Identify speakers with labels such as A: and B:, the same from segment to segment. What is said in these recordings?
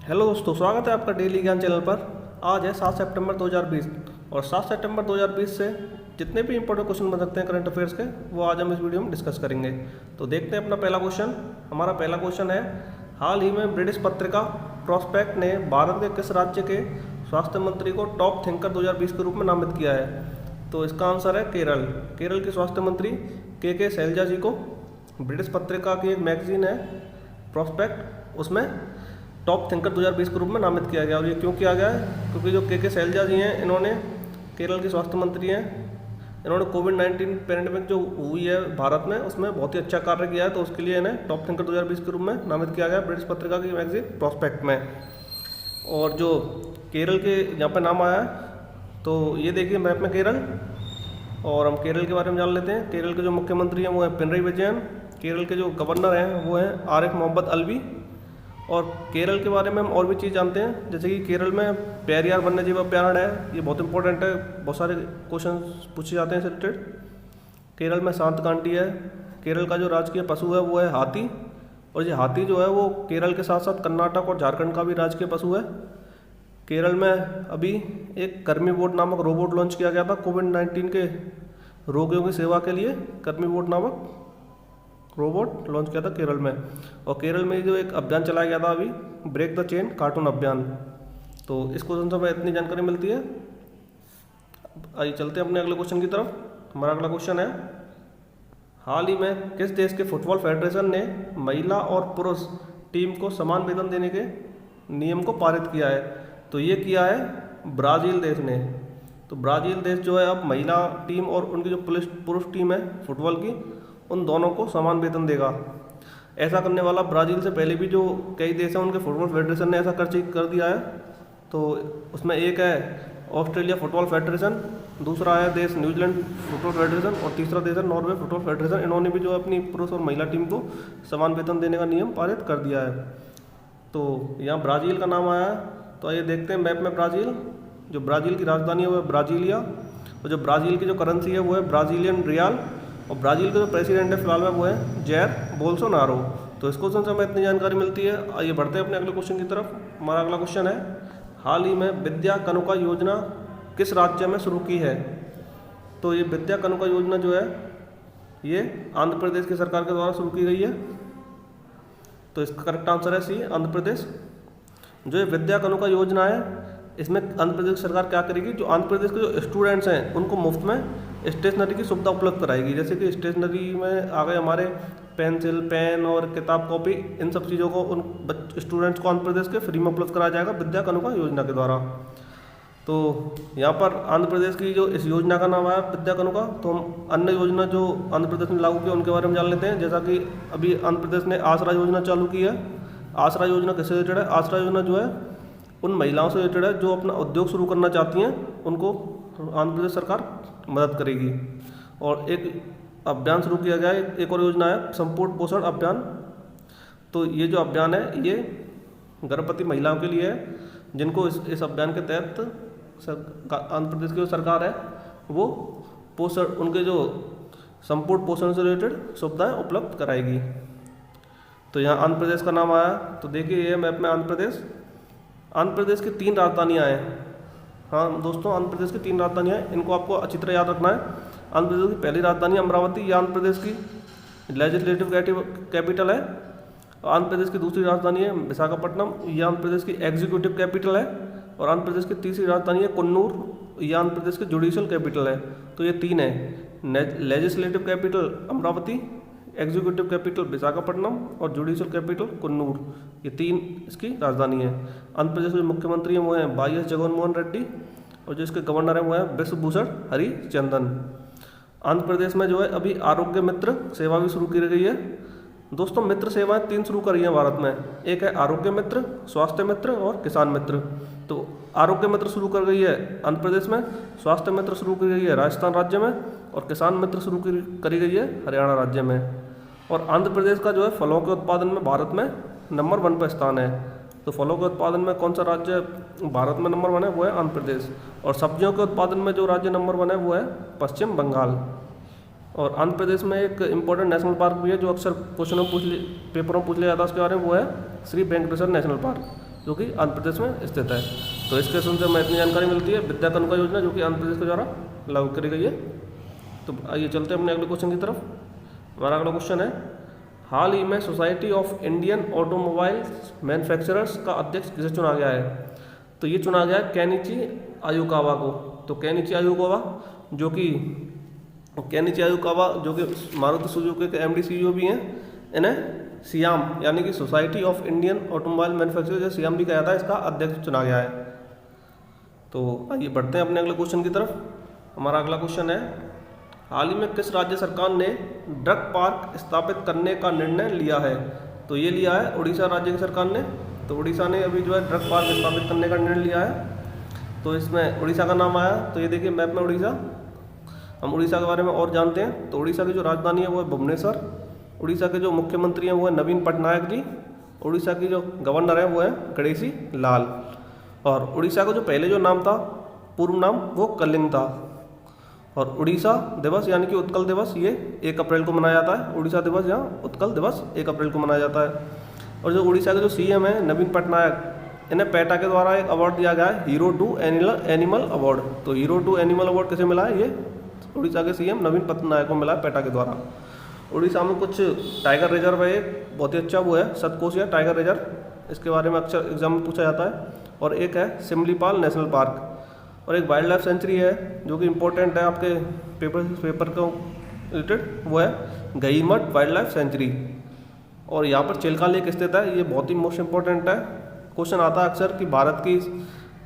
A: Hello दोस्तों, स्वागत है आपका डेली ज्ञान चैनल पर। आज है 7 सितंबर 2020 और 7 सितंबर 2020 से जितने भी इंपॉर्टेंट क्वेश्चन बन सकते हैं करंट अफेयर्स के, वो आज हम इस वीडियो में डिस्कस करेंगे। तो देखते हैं अपना पहला क्वेश्चन। हमारा पहला क्वेश्चन है, हाल ही में ब्रिटिश पत्रिका प्रोस्पेक्ट ने भारत के किस राज्य के स्वास्थ्य मंत्री को टॉप थिंकर 2020 के रूप में नामित किया है? तो इसका आंसर है केरल। केरल के स्वास्थ्य मंत्री के शैलजा जी को ब्रिटिश पत्रिका की एक मैगजीन है प्रोस्पेक्ट, उसमें टॉप थिंकर 2020 के रूप में नामित किया गया। और ये क्यों किया गया है? क्योंकि जो के शैलजा जी हैं, इन्होंने केरल के स्वास्थ्य मंत्री हैं, इन्होंने कोविड-19 पैंडेमिक जो हुई है भारत में, उसमें बहुत ही अच्छा कार्य किया है, तो उसके लिए इन्हें टॉप थिंकर 2020 के रूप में नामित किया गया ब्रिटिश पत्रिका की मैगजीन प्रोस्पेक्ट में। और जो केरल के यहाँ पर नाम आया है, तो ये देखिए मैप में केरल, और हम केरल के बारे में जान लेते हैं। केरल के जो मुख्यमंत्री हैं वो है पिनरई विजयन। केरल के जो गवर्नर हैं वो हैं आरिफ मोहम्मद अलवी। और केरल के बारे में हम और भी चीज़ जानते हैं, जैसे कि केरल में पेरियार वन्यजीव अभयारण्य है, ये बहुत इंपॉर्टेंट है, बहुत सारे क्वेश्चन पूछे जाते हैं इससे रिलेटेड। केरल में सांतकांडी है। केरल का जो राजकीय पशु है वो है हाथी, और ये हाथी जो है वो केरल के साथ साथ कर्नाटक और झारखंड का भी राजकीय पशु है। केरल में अभी एक कर्मी बोट नामक रोबोट लॉन्च किया गया था कोविड-19 के रोगियों की सेवा के लिए। कर्मी बोट नामक रोबोट लॉन्च किया था केरल में। और केरल में जो एक अभियान चलाया गया था अभी, ब्रेक द चेन कार्टून अभियान। तो इस क्वेश्चन से हमें इतनी जानकारी मिलती है। आइए चलते हैं अपने अगले क्वेश्चन की तरफ। हमारा अगला क्वेश्चन है, हाल ही में किस देश के फुटबॉल फेडरेशन ने महिला और पुरुष टीम को समान वेतन देने के नियम को पारित किया है? तो ये किया है ब्राज़ील देश ने। तो ब्राज़ील देश जो है अब महिला टीम और उनकी जो पुरुष टीम है फुटबॉल की, उन दोनों को समान वेतन देगा। ऐसा करने वाला ब्राज़ील से पहले भी जो कई देश हैं उनके फुटबॉल फेडरेशन ने ऐसा कर दिया है। तो उसमें एक है ऑस्ट्रेलिया फुटबॉल फेडरेशन, दूसरा है देश न्यूजीलैंड फुटबॉल फेडरेशन, और तीसरा देश है नॉर्वे फुटबॉल फेडरेशन। इन्होंने भी जो अपनी पुरुष और महिला टीम को समान वेतन देने का नियम पारित कर दिया है। तो यहाँ ब्राज़ील का नाम आया है। तो आइए देखते हैं मैप में ब्राज़ील। जो ब्राज़ील की राजधानी है वो है ब्राज़ीलिया, और जो ब्राज़ील की जो करेंसी है वो है ब्राज़ीलियन रियाल। और ब्राज़ील का जो प्रेसिडेंट है फिलहाल में वो है जैर बोल्सोनारो। तो इस क्वेश्चन से हमें इतनी जानकारी मिलती है। आइए बढ़ते हैं अपने अगले क्वेश्चन की तरफ। हमारा अगला क्वेश्चन है, हाल ही में विद्या कनुका योजना किस राज्य में शुरू की है? तो ये विद्या कनुका योजना जो है ये आंध्र प्रदेश की सरकार के द्वारा शुरू की गई है। तो इसका करेक्ट आंसर है सी, आंध्र प्रदेश। जो ये विद्या कनुका योजना है, इसमें आंध्र प्रदेश सरकार क्या करेगी, जो आंध्र प्रदेश के जो स्टूडेंट्स हैं उनको मुफ्त में स्टेशनरी की सुविधा उपलब्ध कराएगी। जैसे कि स्टेशनरी में आ गए हमारे पेंसिल, पेन और किताब कॉपी, इन सब चीज़ों को उन स्टूडेंट्स को आंध्र प्रदेश के फ्री में उपलब्ध कराया जाएगा विद्या कनुका योजना के द्वारा। तो यहाँ पर आंध्र प्रदेश की जो इस योजना का नाम आया विद्या कनुका। तो हम अन्य योजना जो आंध्र प्रदेश ने लागू की उनके बारे में जान लेते हैं। जैसा कि अभी आंध्र प्रदेश ने आसरा योजना चालू की है। आसरा योजना किससे रिलेटेड है? आसरा योजना जो है उन महिलाओं से रिलेटेड है जो अपना उद्योग शुरू करना चाहती हैं, उनको आंध्र प्रदेश सरकार मदद करेगी। और एक अभियान शुरू किया गया है, एक और योजना है संपूर्ण पोषण अभियान। तो ये जो अभियान है ये गर्भवती महिलाओं के लिए है, जिनको इस अभियान के तहत आंध्र प्रदेश की जो सरकार है वो पोषण, उनके जो संपूर्ण पोषण से रिलेटेड सुविधाएँ उपलब्ध कराएगी। तो यहाँ आंध्र प्रदेश का नाम आया। तो देखिए ये मैप में आंध्र प्रदेश। आंध्र प्रदेश की 3 राजधानियाँ हैं। हाँ दोस्तों, आंध्र प्रदेश की 3 राजधानियाँ हैं, इनको आपको अच्छी तरह याद रखना है। आंध्र प्रदेश की पहली राजधानी अमरावती, ये आंध्र प्रदेश की लेजिस्लेटिव कैपिटल है। आंध्र प्रदेश की दूसरी राजधानी है विशाखापट्टनम, ये आंध्र प्रदेश की एग्जीक्यूटिव कैपिटल है। और आंध्र प्रदेश की तीसरी राजधानी है कन्नूर, ये आंध्र प्रदेश की जुडिशल कैपिटल है। तो ये 3 है, legislative capital Amravati, executive capital Visakhapatnam और जुडिशल कैपिटल कन्नूर, ये 3 इसकी राजधानी है। आंध्र प्रदेश के मुख्यमंत्री हैं वो हैं वाई एस जगनमोहन रेड्डी, और जो इसके गवर्नर हैं वो हैं बिश्वभूषण हरिचंदन। आंध्र प्रदेश में जो है अभी आरोग्य मित्र सेवा भी शुरू की गई है। दोस्तों, मित्र सेवाएं 3 शुरू कर रही हैं भारत में। एक है आरोग्य मित्र, स्वास्थ्य मित्र और किसान मित्र। तो आरोग्य मित्र शुरू कर गई है आंध्र प्रदेश में, स्वास्थ्य मित्र शुरू की गई है राजस्थान राज्य में, और किसान मित्र शुरू करी गई है हरियाणा राज्य में। और आंध्र प्रदेश का जो है फलों के उत्पादन में भारत में नंबर 1 पर स्थान है। तो फलों के उत्पादन में कौन सा राज्य भारत में नंबर 1 है? वो है आंध्र प्रदेश। और सब्जियों के उत्पादन में जो राज्य नंबर 1 है वो है पश्चिम बंगाल। और आंध्र प्रदेश में एक इम्पोर्टेंट नेशनल पार्क भी है जो अक्सर क्वेश्चनों पेपरों पूछ लिया जाता है उसके बारे में, वो है श्री वेंकटेश्वर नेशनल पार्क। जो कि आंध्र प्रदेश में स्थित है। तो इसके सुनते हमें इतनी जानकारी मिलती है। विद्या कानुका योजना जो कि आंध्र प्रदेश के द्वारा लागू करी गई है। तो आइए चलते हैं अपने अगले क्वेश्चन की तरफ। हमारा अगला क्वेश्चन है, हाल ही में society of Indian automobile manufacturers का अध्यक्ष किसे चुना गया है? तो ये चुना गया है केनिची आयुकावा को। तो केनिची आयुकावा जो कि मारुति सुजुकी के MD CEO भी हैं, इन्हें सियाम यानी कि society of Indian automobile manufacturers जो सियाम भी कहा जाता है, इसका अध्यक्ष चुना गया है। तो आइए बढ़ते हैं अपने अगले क्वेश्चन की तरफ। हमारा अगला क्वेश्चन है, हाल ही में किस राज्य सरकार ने ड्रग पार्क स्थापित करने का निर्णय लिया है? तो ये लिया है उड़ीसा राज्य की सरकार ने। तो उड़ीसा ने अभी जो है ड्रग पार्क स्थापित करने का निर्णय लिया है। तो इसमें उड़ीसा का नाम आया। तो ये देखिए मैप में उड़ीसा, हम उड़ीसा के बारे में और जानते हैं। तो उड़ीसा की जो राजधानी है वो है भुवनेश्वर। उड़ीसा के जो मुख्यमंत्री हैं वो है नवीन पटनायक जी। उड़ीसा की जो गवर्नर है वो है गणेशी लाल। और उड़ीसा का जो पहले जो नाम था, पूर्व नाम, वो कलिंग था। और उड़ीसा दिवस यानी कि उत्कल दिवस ये 1 अप्रैल को मनाया जाता है। उड़ीसा दिवस या उत्कल दिवस 1 अप्रैल को मनाया जाता है। और जो उड़ीसा के जो CM हैं नवीन पटनायक, इन्हें पेटा के द्वारा एक अवार्ड दिया गया है, हीरो टू एनिमल अवार्ड। तो हीरो टू एनिमल अवार्ड किसे मिला है? ये उड़ीसा के CM नवीन पटनायक को मिला है पेटा के द्वारा। उड़ीसा में कुछ टाइगर रिजर्व है, एक बहुत ही अच्छा वो है सतकोशिया टाइगर रिजर्व, इसके बारे में अक्सर एग्जाम में पूछा जाता है। और एक है सिमलीपाल नेशनल पार्क। और एक वाइल्ड लाइफ सेंचुरी है जो कि इम्पोर्टेंट है आपके पेपर को रिलेटेड, वो है गहीमठ वाइल्ड लाइफ सेंचुरी। और यहाँ पर चिल्का लेक स्थित है। ये बहुत ही मोस्ट इंपॉर्टेंट है, क्वेश्चन आता है अक्सर कि भारत की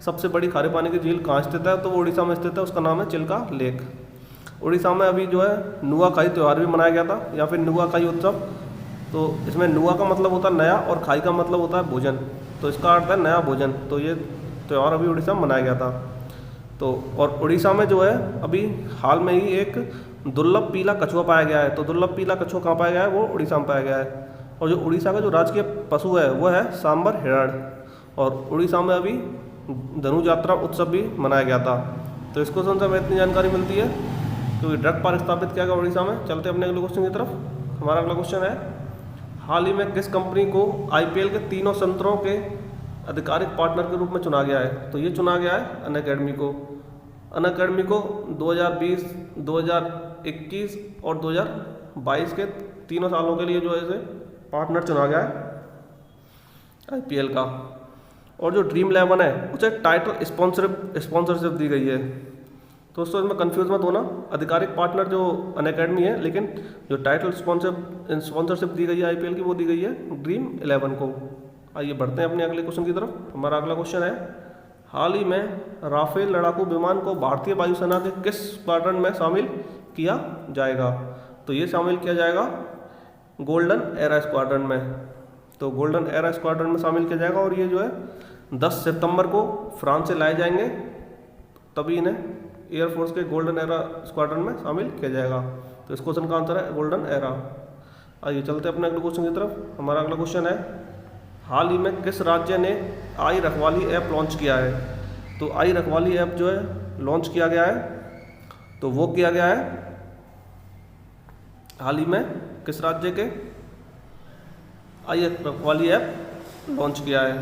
A: सबसे बड़ी खारे पानी की झील कहाँ स्थित है? तो वो उड़ीसा में स्थित है, उसका नाम है चिल्का लेक। उड़ीसा में अभी जो है नुआखाई त्यौहार भी मनाया गया था, या फिर नुआखाई उत्सव। तो इसमें नुआ का मतलब होता है नया और खाई का मतलब होता है भोजन। तो इसका अर्थ है नया भोजन। तो ये त्यौहार अभी उड़ीसा में मनाया गया था। तो और उड़ीसा में जो है अभी हाल में ही एक दुर्लभ पीला कछुआ पाया गया है। तो दुर्लभ पीला कछुआ कहाँ पाया गया है? वो उड़ीसा में पाया गया है। और जो उड़ीसा का जो राजकीय पशु है वो है सांबर हिरण। और उड़ीसा में अभी धनु यात्रा उत्सव भी मनाया गया था। तो इसको सुनकर हमें इतनी जानकारी मिलती है क्योंकि ड्रग पार्क स्थापित किया गया उड़ीसा में। चलते अपने अगले क्वेश्चन की तरफ। हमारा अगला क्वेश्चन है, हाल ही में किस कंपनी को IPL के तीनों संस्करणों के आधिकारिक पार्टनर के रूप में चुना गया है? तो ये चुना गया है अनअकैडमी को। अनअकैडमी को 2020, 2021 और 2022 के तीनों सालों के लिए जो है इसे पार्टनर चुना गया है IPL का। और जो ड्रीम 11 है उसे टाइटल स्पॉन्सरशिप दी गई है। तो दोस्तों इसमें कंफ्यूज मत होना, आधिकारिक पार्टनर जो अनअकैडमी है, लेकिन जो टाइटल स्पॉन्सरशिप दी गई है IPL की वो दी गई है ड्रीम 11 को। आइए बढ़ते हैं अपने अगले क्वेश्चन की तरफ। हमारा अगला क्वेश्चन है, हाल ही में राफेल लड़ाकू विमान को भारतीय वायुसेना के किस स्क्वाड्रन में शामिल किया जाएगा? तो ये शामिल किया जाएगा गोल्डन एरा स्क्वाड्रन में। तो गोल्डन एरा स्क्वाड्रन में शामिल किया जाएगा। और ये जो है 10 सितंबर को फ्रांस से लाए जाएंगे, तभी इन्हें एयरफोर्स के गोल्डन एरा स्क्वाड्रन में शामिल किया जाएगा। तो इस क्वेश्चन का आंसर है गोल्डन एरा। आइए चलते हैं अपने अगले क्वेश्चन की तरफ। हमारा अगला क्वेश्चन है, हाल ही में किस राज्य ने आई रखवाली ऐप लॉन्च किया है? तो आई रखवाली ऐप जो है लॉन्च किया गया है, तो वो किया गया है हाल ही में किस राज्य के आई रखवाली ऐप लॉन्च किया है?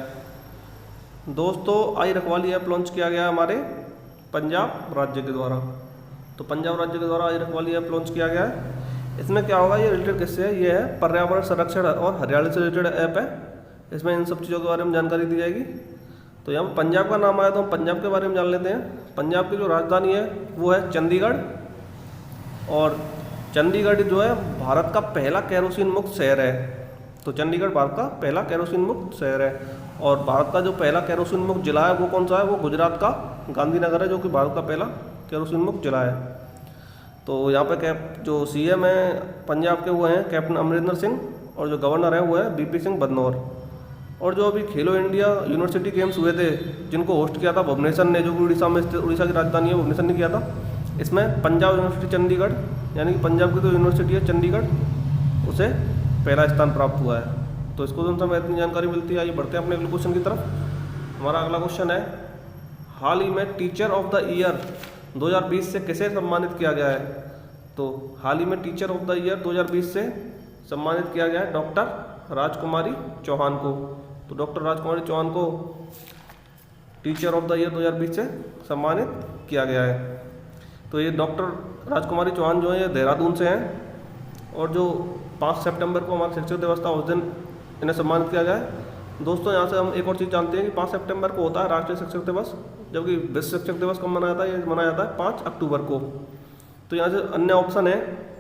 A: दोस्तों आई रखवाली ऐप लॉन्च किया गया है हमारे पंजाब राज्य के द्वारा। तो पंजाब राज्य के द्वारा आई रखवाली ऐप लॉन्च किया गया है। इसमें क्या होगा, ये रिलेटेड किससे है? ये है पर्यावरण संरक्षण और हरियाली से रिलेटेड ऐप है। इसमें इन सब चीज़ों के बारे में जानकारी दी जाएगी। तो यहाँ पर पंजाब का नाम आया तो हम पंजाब के बारे में जान लेते हैं। पंजाब की जो राजधानी है वो है चंडीगढ़। और चंडीगढ़ जो है भारत का पहला केरोसिन मुक्त शहर है। तो चंडीगढ़ भारत का पहला केरोसिन मुक्त शहर है। और भारत का जो पहला केरोसिन मुक्त जिला है वो कौन सा है? वो गुजरात का गांधीनगर है, जो कि भारत का पहला केरोसिन मुक्त जिला है। तो यहाँ पे जो CM है पंजाब के वो हैं कैप्टन अमरिंदर सिंह, और जो गवर्नर है वो है BP सिंह बदनौर। और जो अभी खेलो इंडिया यूनिवर्सिटी गेम्स हुए थे जिनको होस्ट किया था भुवनेश्वर ने, जो कि उड़ीसा की राजधानी है भुवनेश्वर ने किया था, इसमें पंजाब यूनिवर्सिटी चंडीगढ़ यानी कि पंजाब की जो यूनिवर्सिटी है चंडीगढ़, उसे पहला स्थान प्राप्त हुआ है। तो इसको जो हमें इतनी जानकारी मिलती है। आइए बढ़ते हैं अपने अगले क्वेश्चन की तरफ। हमारा अगला क्वेश्चन है, हाल ही में टीचर ऑफ द ईयर 2020 से किसे सम्मानित किया गया है? तो हाल ही में टीचर ऑफ द ईयर 2020 से सम्मानित किया गया है डॉक्टर राजकुमारी चौहान को। तो डॉक्टर राजकुमारी चौहान को टीचर ऑफ द ईयर 2020 से सम्मानित किया गया है। तो ये डॉक्टर राजकुमारी चौहान जो है ये देहरादून से हैं और जो 5 सितंबर को हमारा शिक्षक दिवस था उस दिन इन्हें सम्मानित किया गया है। दोस्तों यहाँ से हम एक और चीज़ जानते हैं कि 5 सितंबर को होता है राष्ट्रीय शिक्षक दिवस, जबकि विश्व शिक्षक दिवस कब मनाया जाता है, ये मनाया जाता है 5 अक्टूबर को। तो यहाँ से अन्य ऑप्शन है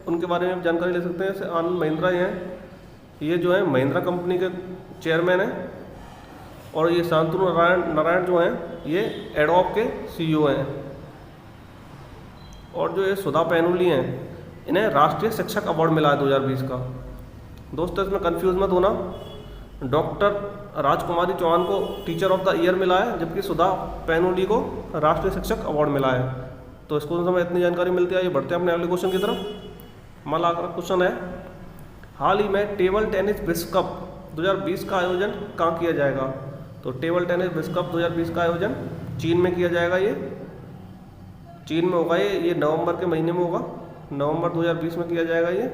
A: उनके बारे में जानकारी ले सकते हैं। जैसे आनंद महिंद्रा हैं, ये जो है महिंद्रा कंपनी के चेयरमैन हैं, और ये शांतनु नारायण जो हैं ये एडोब के CEO हैं, और जो ये सुधा पैनुली हैं इन्हें राष्ट्रीय शिक्षक अवार्ड मिला है 2020 का। दोस्तों इसमें कंफ्यूज मत होना, डॉक्टर राजकुमारी चौहान को टीचर ऑफ द ईयर मिला है, जबकि सुधा पैनुली को राष्ट्रीय शिक्षक अवार्ड मिला है। तो इस क्वेश्चन से हमें इतनी जानकारी मिलती है। ये बढ़ते हैं अपने अगले क्वेश्चन की तरफ। हमारा अगला क्वेश्चन है, हाल ही में टेबल टेनिस विश्व कप 2020 का आयोजन कहाँ किया जाएगा। तो टेबल टेनिस विश्व कप 2020 का आयोजन चीन में किया जाएगा। ये चीन में होगा, ये नवंबर के महीने में होगा, नवंबर 2020 में किया जाएगा ये।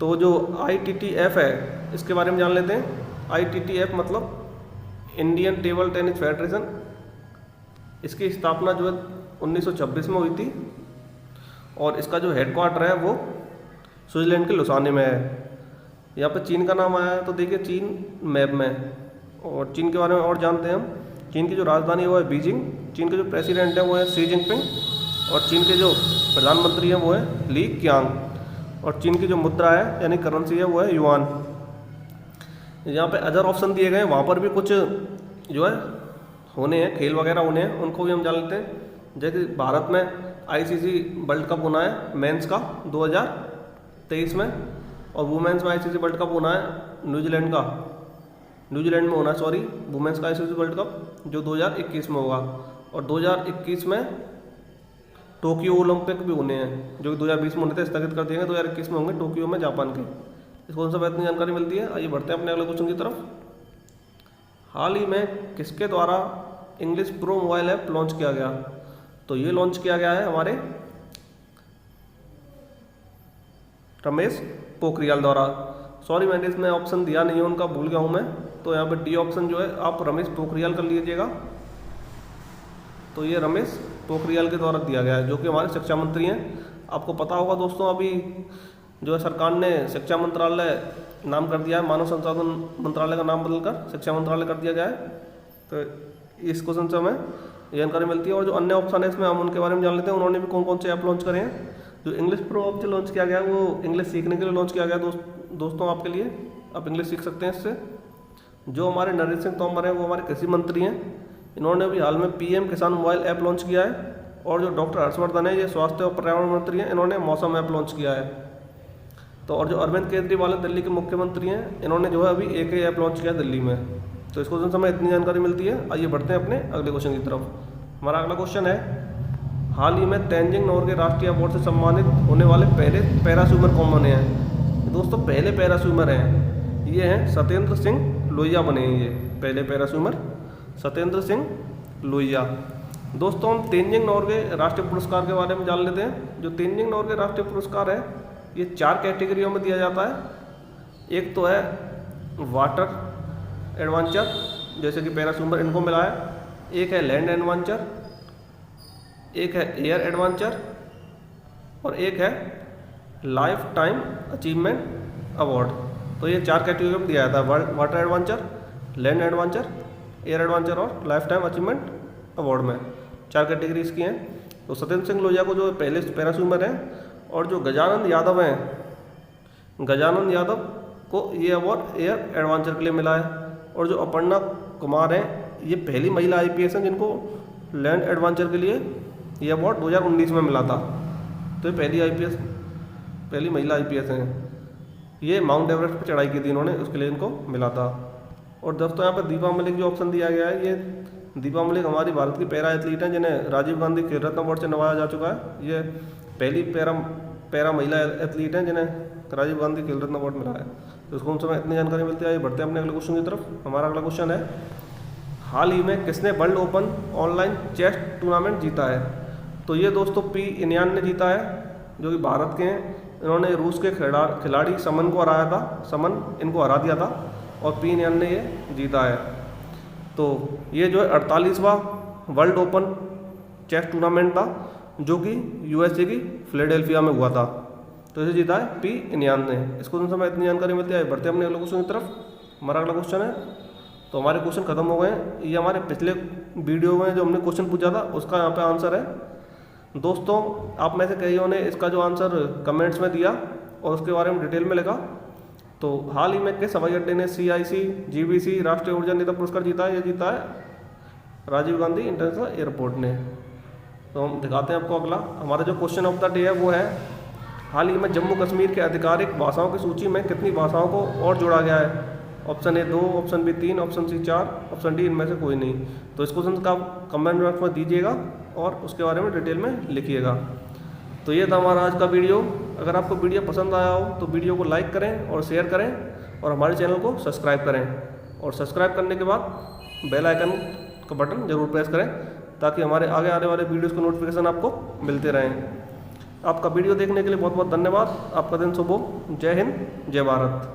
A: तो जो ITTF है इसके बारे में जान लेते हैं। ITTF मतलब इंडियन टेबल टेनिस फेडरेशन, इसकी स्थापना जो है 1926 में हुई थी, और इसका जो हेडक्वार्टर है वो स्विट्जरलैंड के लुसाने में है। यहाँ पे चीन का नाम आया है तो देखिए चीन मैप में। और चीन के बारे में और जानते हैं हम। चीन की जो राजधानी है वो है बीजिंग, चीन के जो प्रेसिडेंट है वो है शी जिनपिंग, और चीन के जो प्रधानमंत्री हैं वो है ली क्यांग, और चीन की जो मुद्रा है यानी करेंसी है वो है युआन। यहाँ पे अदर ऑप्शन दिए गए हैं, वहाँ पर भी कुछ जो है होने हैं, खेल वगैरह होने हैं, उनको भी हम जान लेते हैं। जैसे भारत में ICC वर्ल्ड कप होना है मेंस का 2023 में, और वुमेन्स में ICC वर्ल्ड कप होना है न्यूजीलैंड में होना है, सॉरी, वुमेन्स का ICC वर्ल्ड कप जो 2021 में होगा। और 2021 में टोक्यो ओलंपिक भी होने हैं, जो कि 2020 में होने थे, स्थगित कर दिए गए, 2021 में होंगे टोक्यो में, जापान के। इस क्वेश्चन से इतनी जानकारी मिलती है। आइए बढ़ते हैं अपने अगले क्वेश्चन की तरफ। हाल ही में किसके द्वारा English pro mobile app launch किया गया। तो ये लॉन्च किया गया है हमारे रमेश पोखरियाल द्वारा। सॉरी मैंने इसमें ऑप्शन दिया नहीं है उनका, भूल गया हूँ मैं। तो यहाँ पे डी ऑप्शन जो है आप रमेश पोखरियाल कर लीजिएगा। तो ये रमेश पोखरियाल के द्वारा दिया गया है, जो कि हमारे शिक्षा मंत्री हैं। आपको पता होगा दोस्तों, अभी जो है सरकार ने शिक्षा मंत्रालय नाम कर दिया है, मानव संसाधन मंत्रालय का नाम बदलकर शिक्षा मंत्रालय कर दिया गया है। तो इस क्वेश्चन से हमें जानकारी मिलती है। और जो अन्य ऑप्शन है इसमें हम उनके बारे में जान लेते हैं, उन्होंने भी कौन कौन से ऐप लॉन्च करे हैं। जो इंग्लिश प्रो ऐप जो लॉन्च किया गया है वो इंग्लिश सीखने के लिए लॉन्च किया गया दोस्तों, आपके लिए आप इंग्लिश सीख सकते हैं इससे। जो हमारे नरेंद्र सिंह तोमर हैं वो हमारे कृषि मंत्री हैं, इन्होंने भी हाल में PM किसान मोबाइल ऐप लॉन्च किया है। और जो डॉक्टर हर्षवर्धन है ये स्वास्थ्य और पर्यावरण मंत्री हैं, इन्होंने मौसम ऐप लॉन्च किया है। तो और जो अरविंद केजरीवाल दिल्ली के मुख्यमंत्री हैं, इन्होंने जो है अभी एक ही ऐप लॉन्च किया है दिल्ली में। तो इस क्वेश्चन से हमें इतनी जानकारी मिलती है। आइए बढ़ते हैं अपने अगले क्वेश्चन की तरफ। हमारा अगला क्वेश्चन है, हाल ही में तेंजिंग नोर्गे राष्ट्रीय अवार्ड से सम्मानित होने वाले पहले पैरास्विमर कौन बने हैं। दोस्तों पहले पैरास्विमर हैं ये हैं सत्येंद्र सिंह लोहिया बने हैं, ये पहले पैरास्विमर सत्येंद्र सिंह लोहिया। दोस्तों हम तेंजिंग नोर्गे राष्ट्रीय पुरस्कार के बारे में जान लेते हैं। जो तेंजिंग नोर्गे राष्ट्रीय पुरस्कार है ये 4 कैटेगरियों में दिया जाता है। एक तो है वाटर एडवेंचर, जैसे कि पैरास्विमर इनको मिला है। एक है लैंड एडवेंचर, एक है एयर एडवेंचर, और एक है लाइफ टाइम अचीवमेंट अवार्ड। तो ये 4 कैटेगरी में दिया जाता है, water adventure, land adventure, air adventure और लाइफ टाइम अचीवमेंट अवार्ड में 4 कैटेगरी इसकी हैं। तो सत्येंद्र सिंह लोहिया को जो पहले पैरास्विमर हैं, और जो गजानंद यादव हैं, गजानंद यादव को ये अवार्ड एयर एडवेंचर के लिए मिला है। और जो अपर्णा कुमार हैं ये पहली महिला IPS हैं जिनको लैंड एडवेंचर के लिए ये अवार्ड 2019 में मिला था। तो ये पहली महिला IPS हैं, ये माउंट एवरेस्ट पर चढ़ाई की थी इन्होंने, उसके लिए इनको मिला था। और दोस्तों यहाँ पर दीपा मलिक जो ऑप्शन दिया गया है, ये दीपा मलिक हमारी भारत की पैरा एथलीट हैं जिन्हें राजीव गांधी खेल रत्न अवार्ड से नवाजा जा चुका है। ये पहली पैरा महिला एथलीट हैं जिन्हें राजीव गांधी खेल रत्न अवार्ड मिला है। तो उसको उनसे इतनी जानकारी मिलती है। बढ़ते हैं अपने अगले क्वेश्चन की तरफ। हमारा अगला क्वेश्चन है, हाल ही में किसने world open online chess tournament जीता है। तो ये दोस्तों P इनियान ने जीता है, जो कि भारत के हैं। इन्होंने रूस के खिलाड़ी समन को हराया था, समन इनको हरा दिया था। और पी नियान ने ये जीता है। तो ये जो है 48वां वर्ल्ड ओपन चेस टूर्नामेंट था जो कि यूएसए की फिलाडेल्फिया में हुआ था। तो इसे जीता है पी नियान ने। इस क्वेश्चन से हमें इतनी जानकारी मिलती है। बढ़ते अपने अगले क्वेश्चन की तरफ। हमारा अगला क्वेश्चन है, तो हमारे क्वेश्चन खत्म हो गए हैं। ये हमारे पिछले वीडियो में जो हमने क्वेश्चन पूछा था उसका यहाँ पे आंसर है। दोस्तों आप में से कईयों ने इसका जो आंसर कमेंट्स में दिया और उसके बारे में डिटेल में लिखा। तो हाल ही में किस हवाई अड्डे ने CIC GBC राष्ट्रीय ऊर्जा नेता पुरस्कार जीता है? ये जीता है राजीव गांधी इंटरनेशनल एयरपोर्ट ने। तो हम दिखाते हैं आपको अगला। हमारा जो क्वेश्चन ऑफ द डे है वो है, हाल ही में जम्मू कश्मीर के आधिकारिक भाषाओं की सूची में कितनी भाषाओं को और जोड़ा गया है? Option A 2, option B 3, option C 4, option D इनमें से कोई नहीं। तो इस क्वेश्चन का कमेंट बॉक्स में दीजिएगा और उसके बारे में डिटेल में लिखिएगा। तो ये था हमारा आज का वीडियो। अगर आपको वीडियो पसंद आया हो तो वीडियो को लाइक करें और शेयर करें और हमारे चैनल को सब्सक्राइब करें। और सब्सक्राइब करने के बाद बेल आइकन का बटन जरूर प्रेस करें ताकि हमारे आगे आने वाले वीडियोज़ को नोटिफिकेशन आपको मिलते रहें। आपका वीडियो देखने के लिए बहुत बहुत धन्यवाद। आपका दिन शुभ हो। जय हिंद, जय भारत।